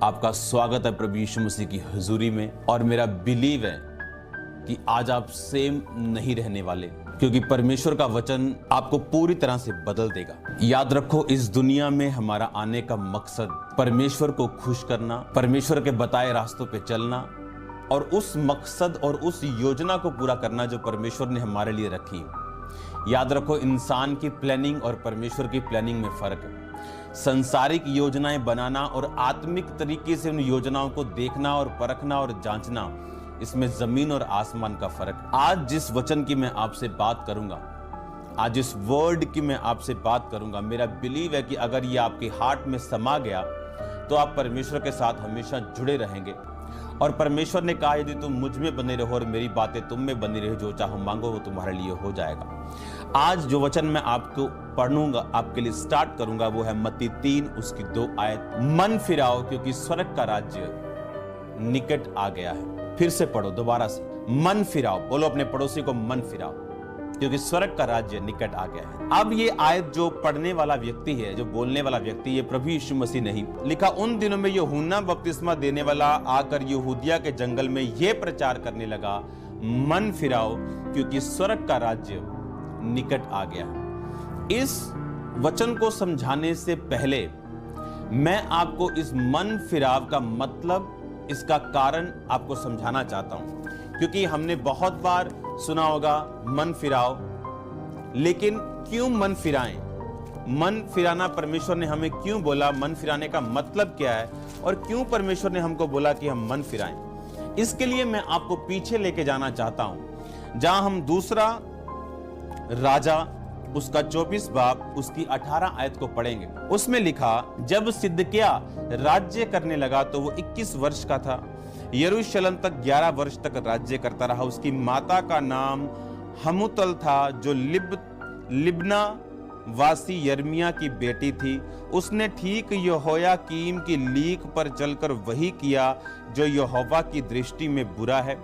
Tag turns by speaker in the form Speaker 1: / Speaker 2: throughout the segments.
Speaker 1: आपका स्वागत है प्रभु यीशु मसीह की हुजूरी में। और मेरा बिलीव है कि आज आप सेम नहीं रहने वाले, क्योंकि परमेश्वर का वचन आपको पूरी तरह से बदल देगा। याद रखो, इस दुनिया में हमारा आने का मकसद परमेश्वर को खुश करना, परमेश्वर के बताए रास्तों पे चलना और उस मकसद और उस योजना को पूरा करना जो परमेश्वर ने हमारे लिए रखी। याद रखो, इंसान की प्लानिंग और परमेश्वर की प्लानिंग में फर्क है। संसारिक योजनाएं बनाना और आत्मिक तरीके से उन योजनाओं को देखना और परखना और जांचना, इसमें जमीन और आसमान का फर्क है। आज जिस वचन की मैं आपसे बात करूंगा, आज इस वर्ड की मैं आपसे बात करूंगा, मेरा बिलीव है कि अगर ये आपके हार्ट में समा गया तो आप परमेश्वर के साथ हमेशा जुड़े रहेंगे। और परमेश्वर ने कहा, यदि तुम मुझ में बने रहो और मेरी बातें तुम में बनी रहे, जो चाहो मांगो वो तुम्हारे लिए हो जाएगा। आज जो वचन मैं आपको पढ़ूंगा, आपके लिए स्टार्ट करूंगा, वो है मत्ती 3 उसकी 2 आयत। मन फिराओ क्योंकि स्वर्ग का राज्य निकट आ गया है। फिर से पढ़ो दोबारा से, मन फिराओ। बोलो अपने पड़ोसी को, मन फिराओ क्योंकि स्वर्ग का राज्य निकट आ गया है। अब ये आयत जो पढ़ने वाला व्यक्ति है, जो बोलने वाला व्यक्ति, ये प्रभु यीशु मसीह नहीं लिखा। उन दिनों में यूहन्ना बपतिस्मा देने वाला आकर यहूदिया के जंगल में यह प्रचार करने लगा, मन फिराओ क्योंकि स्वर्ग का राज्य निकट आ गया है। इस वचन को समझाने से पहले मैं आपको इस मन फिराव का मतलब, इसका कारण आपको समझाना चाहता हूं, क्योंकि हमने बहुत बार सुना होगा मन फिराओ, लेकिन क्यों मन फिराएं? मन फिराना परमेश्वर ने हमें क्यों बोला? मन फिराने का मतलब क्या है और क्यों परमेश्वर ने हमको बोला कि हम मन फिराएं? इसके लिए मैं आपको पीछे लेके जाना चाहता हूं, जहां हम दूसरा राजा उसका 24 बाब उसकी 18 आयत को पढ़ेंगे। उसमें लिखा, जब सिदकिय्याह राज्य करने लगा तो वो 21 वर्ष का था। यरूशलेम तक 11 वर्ष तक राज्य करता रहा। उसकी माता का नाम हमुतल था, जो लिब्ना वासी यर्मिया की बेटी थी। उसने ठीक यहोयाकीम की लीक पर चलकर वही किया जो यहोवा की दृष्टि में बुरा है,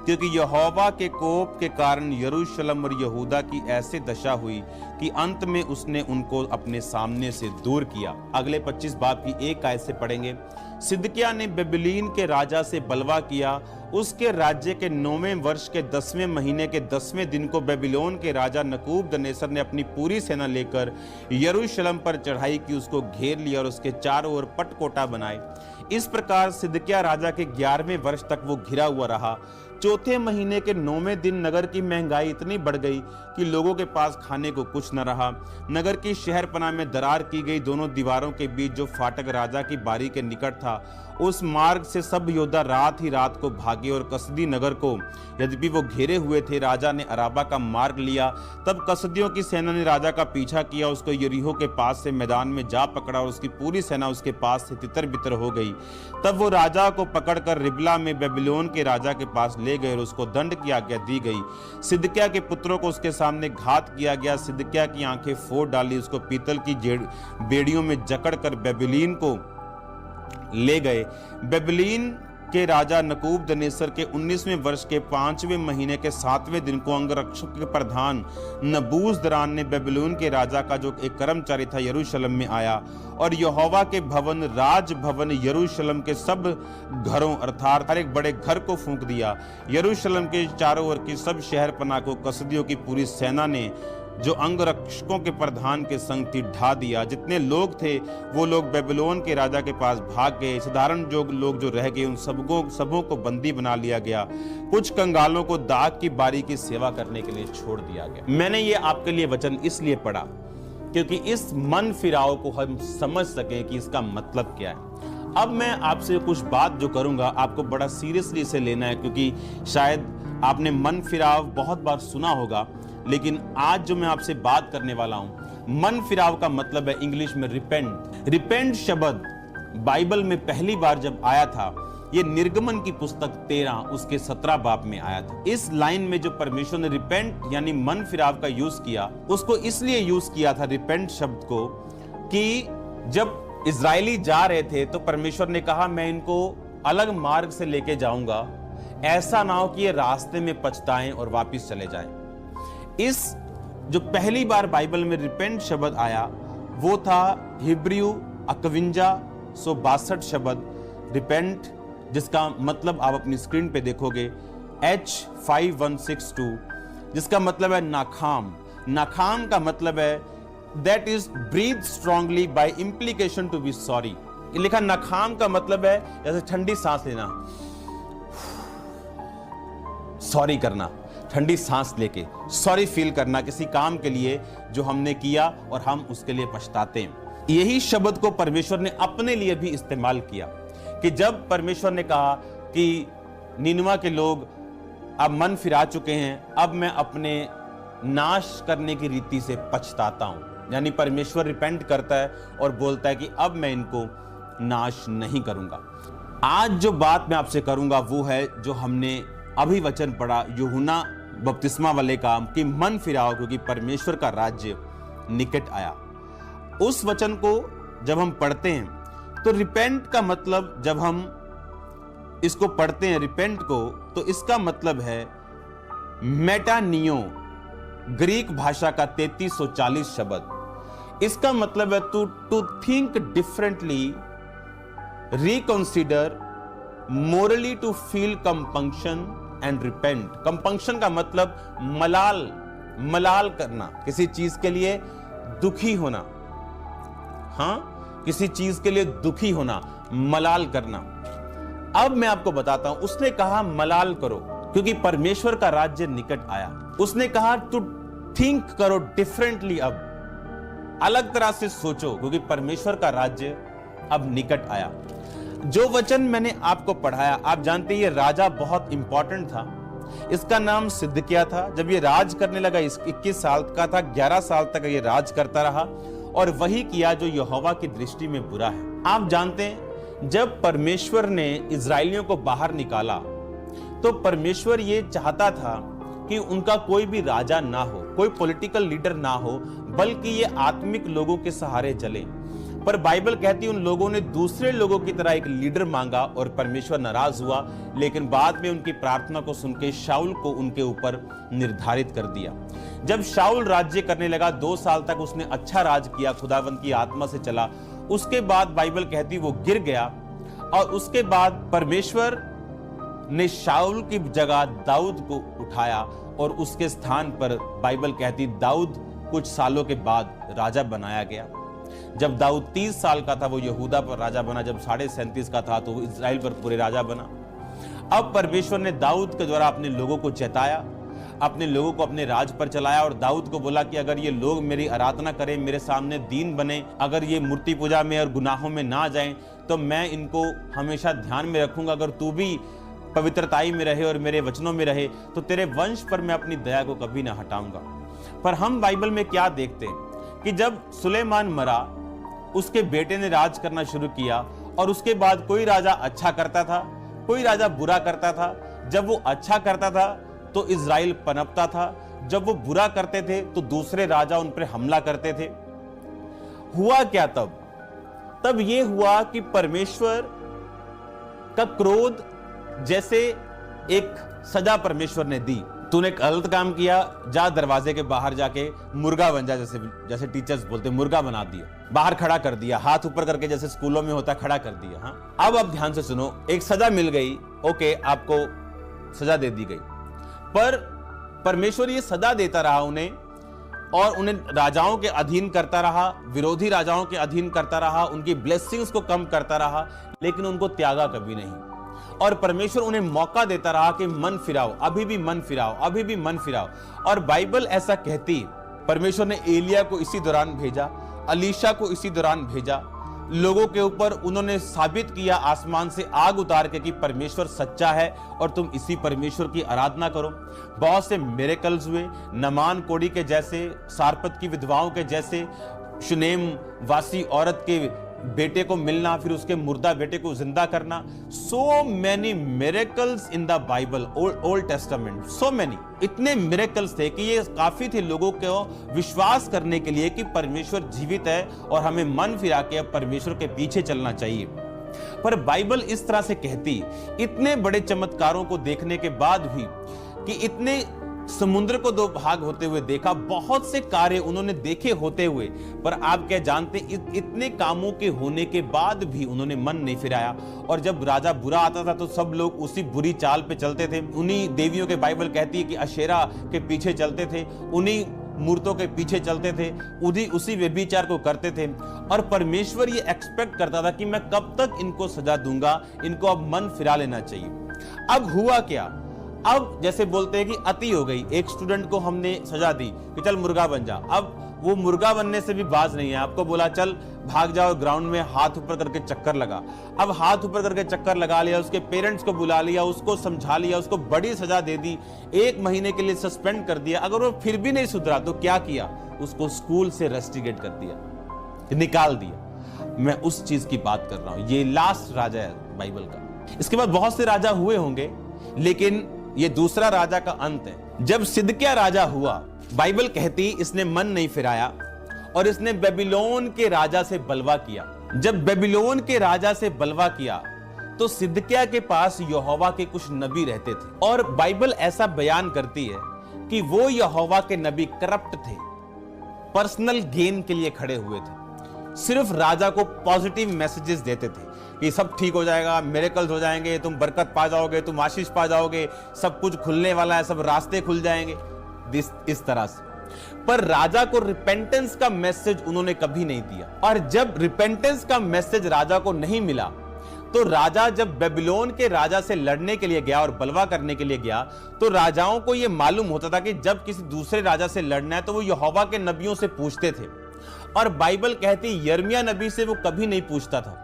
Speaker 1: क्योंकि यहोवा के कोप के कारण यरूशलेम और यहूदा की ऐसे दशा हुई कि अंत में उसने उनको अपने सामने से दूर किया। अगले 25 बाब की 1 आयत से पढ़ेंगे। सिदकिय्याह ने बेबीलोन के राजा से बलवा किया। उसके राज्य के 9वें वर्ष के 10वें महीने के 10वें दिन को बेबीलोन के राजा नबूकदनेस्सर ने अपनी पूरी सेना लेकर यरूशलेम पर चढ़ाई की, उसको घेर लिया और उसके चारों ओर पटकोटा बनाए। इस प्रकार सिदकिय्याह राजा के 11वें वर्ष तक वो घिरा हुआ रहा। चौथे महीने के 9वें दिन नगर की महंगाई इतनी बढ़ गई कि लोगों के पास खाने को कुछ न रहा। नगर की शहरपनाह में दरार की गई। दोनों दीवारों के बीच जो फाटक राजा की बारी के निकट था, उस मार्ग से सब योद्धा रात ही रात को भागे और कसदी नगर को, यद्यपि वो घेरे हुए थे, राजा ने अराबा का मार्ग लिया। तब कसदियों की सेना ने राजा का पीछा किया, उसको यरीहो के पास से मैदान में जा पकड़ा और उसकी पूरी सेना उसके पास से तितर बितर हो गई। तब वो राजा को पकड़कर रिबला में बेबीलोन के राजा के पास ले गए और उसको दंड की आज्ञा दी गई। सिदकिय्याह के पुत्रों को उसके सामने घात किया गया। सिदकिय्याह की आंखें फोड़ डाली, उसको पीतल की बेड़ियों में जकड़कर बेबीलोन को ले गए। बेबीलोन के राजा नबूकदनेस्सर के 19वें वर्ष के 5वें महीने के 7वें दिन को अंगरक्षक के प्रधान नबूजरदान ने बेबीलोन के राजा का जो एक कर्मचारी था यरूशलेम में आया और यहोवा के भवन, राज भवन, यरूशलेम के सब घरों अर्थात हर एक बड़े घर को फूंक दिया। यरूशलेम के चारों ओर की सब शहरपनाह को कसदियों की पूरी सेना ने, जो अंगरक्षकों के प्रधान के संग थी, ढा दिया। जितने लोग थे वो लोग बेबीलोन के राजा के पास भाग गए। साधारण लोग जो रह गए उन सबों को बंदी बना लिया गया। कुछ कंगालों को दाग की बारी की सेवा करने के लिए छोड़ दिया गया। मैंने ये आपके लिए वचन इसलिए पढ़ा क्योंकि इस मन फिराव को हम समझ सकें कि इसका मतलब क्या है। अब मैं आपसे कुछ बात जो करूंगा, आपको बड़ा सीरियसली इसे लेना है, क्योंकि शायद आपने मन फिराव बहुत बार सुना होगा, लेकिन आज जो मैं आपसे बात करने वाला हूं, मन फिराव का मतलब है इंग्लिश में रिपेंट। रिपेंट शब्द बाइबल में पहली बार जब आया था, ये निर्गमन की पुस्तक 13 उसके 17 बाब में आया था। इस लाइन में जो परमेश्वर ने रिपेंट यानी मन फिराव का यूज किया, उसको इसलिए यूज किया था रिपेंट शब्द को, कि जब इजरायली जा रहे थे तो परमेश्वर ने कहा, मैं इनको अलग मार्ग से लेके जाऊंगा, ऐसा ना हो कि ये रास्ते में पछताएं और वापस चले जाएं। इस जो पहली बार बाइबल में रिपेंट शब्द आया वो था हिब्रू 5162 शब्द, रिपेंट, जिसका मतलब आप अपनी स्क्रीन पे देखोगे H5162, जिसका मतलब है नाखाम। नाखाम का मतलब है that is breathe strongly by implication to be sorry. लिखा नाखाम का मतलब है जैसे ठंडी सांस लेना, सॉरी करना, ठंडी सांस लेके सॉरी फील करना किसी काम के लिए जो हमने किया और हम उसके लिए पछताते हैं। यही शब्द को परमेश्वर ने अपने लिए भी इस्तेमाल किया कि जब परमेश्वर ने कहा कि निनवा के लोग अब मन फिरा चुके हैं, अब मैं अपने नाश करने की रीति से पछताता हूं। यानी परमेश्वर रिपेंट करता है और बोलता है कि अब मैं इनको नाश नहीं करूंगा। आज जो बात मैं आपसे करूंगा वो है जो हमने अभी वचन पढ़ा यूहन्ना बपतिस्मा वाले का कि मन फिराओ क्योंकि परमेश्वर का राज्य निकट आया। उस वचन को जब हम पढ़ते हैं तो रिपेंट का मतलब, जब हम इसको पढ़ते हैं रिपेंट को, तो इसका मतलब है मेटानियो, ग्रीक भाषा का 3340 शब्द। इसका मतलब है to think differently, reconsider, morally to feel compunction and repent. Compunction का मतलब मलाल करना, किसी चीज के लिए दुखी होना। हाँ, किसी चीज के लिए दुखी होना, मलाल करना। अब मैं आपको बताता हूं, उसने कहा मलाल करो क्योंकि परमेश्वर का राज्य निकट आया। उसने कहा टू थिंक करो डिफरेंटली, अब अलग तरह से सोचो क्योंकि परमेश्वर का राज्य अब निकट आया। जो वचन मैंने आपको पढ़ाया, आप जानते हैं ये राजा बहुत इंपॉर्टेंट था। इसका नाम सिदकिय्याह था। जब ये राज करने लगा 21 साल का था, 11 साल तक ये राज करता रहा और वही किया जो यहोवा की दृष्टि में बुरा है। आप जानते हैं जब परमेश्वर ने इजरायलियों को बाहर निकाला तो परमेश्वर ये चाहता था कि उनका कोई भी राजा ना हो, कोई पॉलिटिकल लीडर ना हो, बल्कि ये आत्मिक लोगों के सहारे चले। पर बाइबल कहती है उन लोगों ने दूसरे लोगों की तरह एक लीडर मांगा और परमेश्वर नाराज हुआ, लेकिन बाद में उनकी प्रार्थना को सुन के शाऊल को उनके ऊपर निर्धारित कर दिया। जब शाऊल राज्य करने लगा 2 साल तक उसने अच्छा राज किया, खुदावंद की आत्मा से चला। उसके बाद बाइबल कहती वो गिर गया और उसके बाद परमेश्वर ने शाऊल की जगह दाऊद को उठाया और उसके स्थान पर बाइबल कहती दाऊद कुछ सालों के बाद राजा बनाया गया। जब दाऊद 30 साल का था वो यहूदा पर राजा बना, जब 37.5 का था तो वो इस्राएल पर पूरे राजा बना। अब परमेश्वर ने दाऊद के द्वारा अपने लोगों को चेताया, अपने लोगों को अपने राज पर चलाया और दाऊद को बोला कि अगर ये लोग मेरी आराधना करें, मेरे सामने दीन बने, अगर ये मूर्ति पूजा में और गुनाहों में ना जाएं, तो मैं इनको हमेशा ध्यान में रखूंगा। अगर तू भी पवित्रताई में रहे और मेरे वचनों में रहे तो तेरे वंश पर मैं अपनी दया को कभी ना हटाऊंगा। पर हम बाइबल में क्या देखते हैं कि जब सुलेमान मरा, उसके बेटे ने राज करना शुरू किया और उसके बाद कोई राजा अच्छा करता था, कोई राजा बुरा करता था। जब वो अच्छा करता था तो इजराइल पनपता था, जब वो बुरा करते थे तो दूसरे राजा उन पर हमला करते थे। हुआ क्या तब ये हुआ कि परमेश्वर का क्रोध, जैसे एक सजा परमेश्वर ने दी, तूने गलत काम किया, जा दरवाजे के बाहर जाके मुर्गा बन जा, जैसे टीचर्स बोलते मुर्गा बना दिया, बाहर खड़ा कर दिया, हाथ ऊपर करके जैसे स्कूलों में होता खड़ा कर दिया। हाँ, अब आप ध्यान से सुनो, एक सजा मिल गई, ओके, आपको सजा दे दी गई, पर परमेश्वर ये सजा देता रहा उन्हें और उन्हें राजाओं के अधीन करता रहा, विरोधी राजाओं के अधीन करता रहा, उनकी ब्लेसिंग्स को कम करता रहा, लेकिन उनको त्यागा कभी नहीं। और परमेश्वर उन्हें मौका देता रहा कि मन फिराओ, अभी भी मन फिराओ, अभी भी मन फिराओ। और बाइबल ऐसा कहती, परमेश्वर ने एलिया को इसी दौरान भेजा, अलीशा को इसी दौरान भेजा, लोगों के ऊपर उन्होंने साबित किया आसमान से आग उतार के कि परमेश्वर सच्चा है और तुम इसी परमेश्वर की आराधना करो। बहुत से मिरेकल्स हुए, नमान कोड़ी के जैसे, सारपत की विधवाओं के जैसे, शुनेम वासी औरत के बेटे को मिलना, फिर उसके मुर्दा बेटे को जिंदा करना। So many miracles in the Bible, old testament, so many, इतने मिरेकल्स थे कि ये काफी थे लोगों को विश्वास करने के लिए कि परमेश्वर जीवित है और हमें मन फिरा के अब परमेश्वर के पीछे चलना चाहिए। पर बाइबल इस तरह से कहती, इतने बड़े चमत्कारों को देखने के बाद भी कि इतने समुद्र को दो भाग होते हुए देखा, बहुत से कार्य उन्होंने देखे होते हुए, पर आप क्या जानते, इतने कामों के होने के बाद भी उन्होंने मन नहीं फिराया। और जब राजा बुरा आता था तो सब लोग उसी बुरी चाल पे चलते थे, उन्हीं देवियों के, बाइबल कहती है कि अशेरा के पीछे चलते थे, उन्हीं मूर्तों के पीछे चलते थे, उसी व्यभिचार को करते थे। और परमेश्वर ये एक्सपेक्ट करता था कि मैं कब तक इनको सजा दूंगा, इनको अब मन फिरा लेना चाहिए। अब हुआ क्या, अब जैसे बोलते हैं कि अति हो गई। एक स्टूडेंट को हमने सजा दी कि चल मुर्गा बन जा, अब वो मुर्गा बनने से भी बाज नहीं है, आपको बोला चल भाग जाओ ग्राउंड में, हाथ ऊपर करके चक्कर लगा। अब हाथ ऊपर करके चक्कर लगा लिया, उसके पेरेंट्स को बुला लिया, उसको समझा लिया, उसको बड़ी सजा दे दी, 1 महीने के लिए सस्पेंड कर दिया। अगर वो फिर भी नहीं सुधरा तो क्या किया, उसको स्कूल से रस्टिकेट कर दिया, निकाल दिया। मैं उस चीज की बात कर रहा हूं, ये लास्ट राजा है बाइबल का। इसके बाद बहुत से राजा हुए होंगे, लेकिन ये दूसरा राजा का अंत है। जब सिदकिय्याह राजा हुआ, बाइबल कहती इसने मन नहीं फिराया और इसने बेबीलोन के राजा से बलवा किया। जब बेबीलोन के राजा से बलवा किया तो सिदकिय्याह के पास यहोवा के कुछ नबी रहते थे, और बाइबल ऐसा बयान करती है कि वो यहोवा के नबी करप्ट थे, पर्सनल गेन के लिए खड़े हुए थे, सिर्फ राजा को पॉजिटिव मैसेजेस देते थे कि सब ठीक हो जाएगा, मिरेकल्स हो जाएंगे, तुम बरकत पा जाओगे, तुम आशीष पा जाओगे, सब कुछ खुलने वाला है, सब रास्ते खुल जाएंगे, इस तरह से। पर राजा को रिपेंटेंस का मैसेज उन्होंने कभी नहीं दिया। और जब रिपेंटेंस का मैसेज राजा को नहीं मिला तो राजा जब बेबीलोन के राजा से लड़ने के लिए गया और बलवा करने के लिए गया, तो राजाओं को यह मालूम होता था कि जब किसी दूसरे राजा से लड़ना है तो वो यहोवा के नबियों से पूछते थे। और बाइबल कहती यिर्मयाह नबी से वो कभी नहीं पूछता था,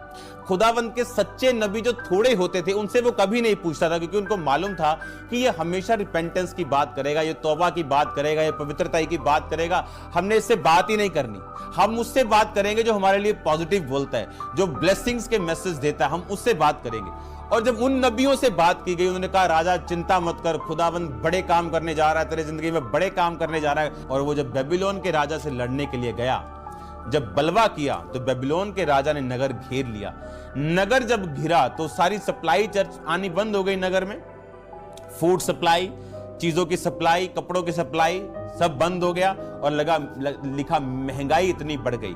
Speaker 1: खुदावंद के सच्चे नबी जो थोड़े होते थे उनसे वो कभी नहीं पूछता था, क्योंकि उनको मालूम था कि ये हमेशा रिपेंटेंस की बात करेगा, ये तौबा की बात करेगा, ये पवित्रता की बात करेगा। हमने इससे बात ही नहीं करनी, हम उससे बात करेंगे जो हमारे लिए पॉजिटिव बोलता है, जो ब्लेसिंग्स के मैसेज देता है, हम उससे बात करेंगे। और जब उन नबियों से बात की गई, उन्होंने कहा राजा चिंता मत कर, खुदावंद बड़े काम करने जा रहा है, तेरे जिंदगी में बड़े काम करने जा रहा है। और वो जब बेबीलोन के राजा से लड़ने के लिए गया, जब बलवा किया, तो बेबीलोन के राजा ने नगर घेर लिया। नगर जब घिरा तो सारी सप्लाई चर्च आनी बंद हो गई नगर में, फूड सप्लाई, चीजों की सप्लाई, कपड़ों की सप्लाई, सब बंद हो गया। और लिखा महंगाई इतनी बढ़ गई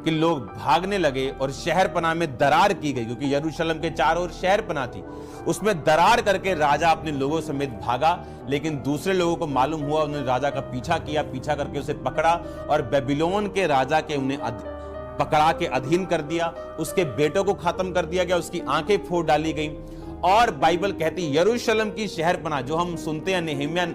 Speaker 1: कि लोग भागने लगे और शहर पनाह में दरार की गई, क्योंकि यरूशलेम के चारों ओर शहर पनाह थी, उसमें दरार करके राजा अपने लोगों समेत भागा। लेकिन दूसरे लोगों को मालूम हुआ, उन्होंने राजा का पीछा किया, पीछा करके उसे पकड़ा और बेबीलोन के राजा के उन्हें पकड़ा के अधीन कर दिया, उसके बेटों को खत्म कर दिया गया, उसकी आंखें फोड़ डाली गई। और बाइबल कहती यरूशलेम की शहरपनाह, जो हम सुनते हैं नेहम्याह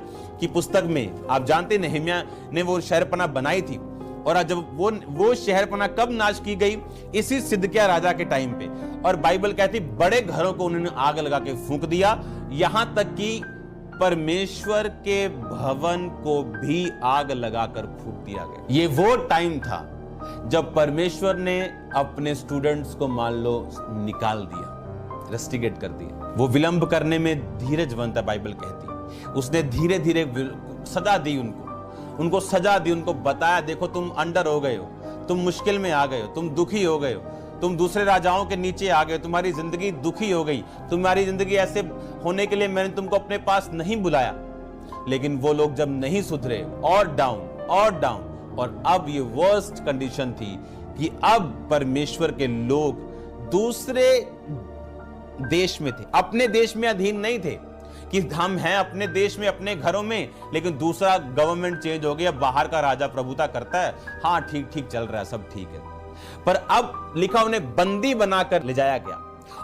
Speaker 1: की पुस्तक में, आप जानते हैं नेहम्याह ने वो शहरपनाह बनाई थी। और जब वो शहरपनाह कब नाश की गई, इसी सिदकिय्याह राजा के टाइम पे। और बाइबल कहती बड़े घरों को उन्होंने आग लगा के फूंक दिया, यहां तक कि परमेश्वर के भवन को भी आग लगाकर फूंक दिया गया। ये वो टाइम था जब परमेश्वर ने अपने स्टूडेंट्स को मान लो निकाल दिया, रस्टिकेट कर दिया। वो विलंब करने में धीरजवंत है, बाइबल कहती उसने धीरे धीरे सजा दी, उनको सजा दी, उनको बताया देखो तुम अंडर हो गए हो, तुम मुश्किल में आ गए हो, तुम दुखी हो गए हो, तुम दूसरे राजाओं के नीचे आ गए, तुम्हारी जिंदगी दुखी हो गई, तुम्हारी जिंदगी ऐसे होने के लिए मैंने तुमको अपने पास नहीं बुलाया। लेकिन वो लोग जब नहीं सुधरे, और डाउन, और अब ये वर्स्ट कंडीशन थी कि अब परमेश्वर के लोग दूसरे देश में थे, अपने देश में अधीन नहीं थे कि हम हैं अपने देश में, अपने घरों में, लेकिन दूसरा गवर्नमेंट चेंज हो गया, बाहर का राजा प्रभुता करता है, हाँ ठीक चल रहा है, सब ठीक है। पर अब लिखा उन्हें बंदी बनाकर ले जाया गया।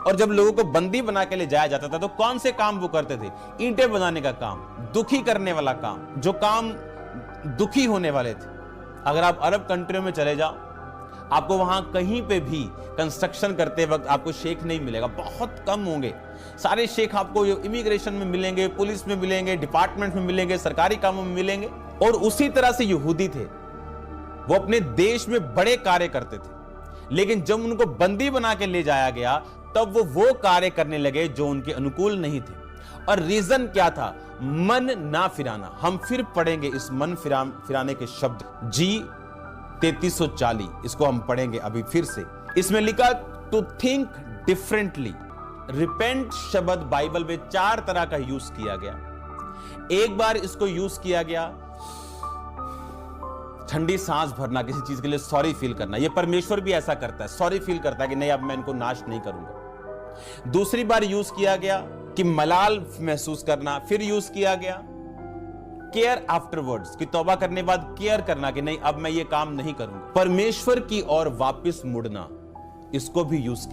Speaker 1: और जब लोगों को बंदी बना के ले जाया जाता था तो कौन से काम वो करते थे? ईंटें बनाने का काम, दुखी करने वाला काम, जो काम दुखी होने वाले थे। अगर आप अरब कंट्रियों में चले जाओ, आपको वहां कहीं पे भी कंस्ट्रक्शन करते वक्त आपको शेख नहीं मिलेगा, बहुत कम होंगे। सारे शेख आपको इमिग्रेशन में मिलेंगे, पुलिस में मिलेंगे, डिपार्टमेंट में मिलेंगे, सरकारी कामों में मिलेंगे। और उसी तरह से यहूदी थे, वो अपने देश में बड़े कार्य करते थे, लेकिन जब उनको बंदी बना के ले जाया गया तब वो कार्य करने लगे जो उनके अनुकूल नहीं थे। और रीजन क्या था? मन ना फिराना। हम फिर पढ़ेंगे इस मन फिराने के शब्द, जी 3340, इसको हम पढ़ेंगे अभी फिर से। इसमें लिखा टू थिंक डिफरेंटली। रिपेंट शब्द बाइबल में 4 तरह का यूज किया गया। एक बार इसको यूज किया गया, ठंडी सांस भरना, किसी चीज के लिए सॉरी फील करना, ये परमेश्वर भी ऐसा करता है, सॉरी फील करता है कि नहीं अब मैं इनको नाश नहीं करूंगा। दूसरी बार यूज किया गया कि मलाल महसूस करना, फिर यूज किया गया केयर आफ्टरवर्ड्स, कि तौबा करने बाद केयर करना कि नहीं अब मैं ये काम नहीं करूंगा। परमेश्वर की ओर वापस मुड़ना, इसको भी यूज किया।